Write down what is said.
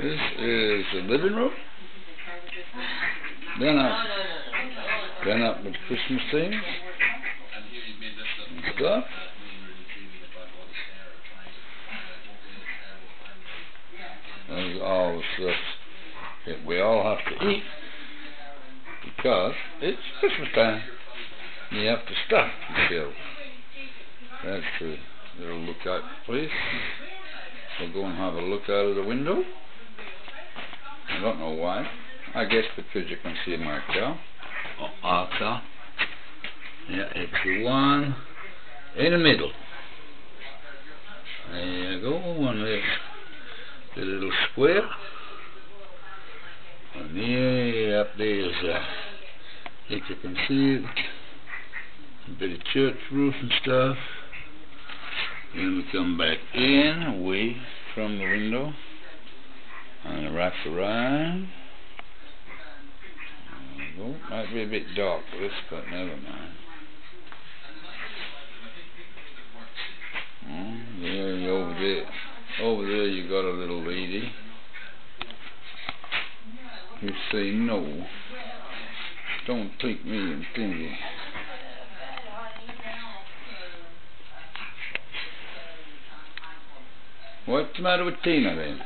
This is the living room. Done up with Christmas themes and stuff. There's all the stuff that we all have to eat because it's Christmas time. You have to stuff the shelves. That's the little lookout place. We'll go and have a look out of the window. I don't know why. I guess because you can see my car. Our car. Yeah, it's the one in the middle. There you go, and there's the little square. And yeah, up there's if you can see it, a bit of church roof and stuff. Then we come back in, away from the window, and wrap around. Well, might be a bit dark for this, but never mind. Over there you got a little lady. You say no. Don't take me and thingy. What's the matter with Tina then?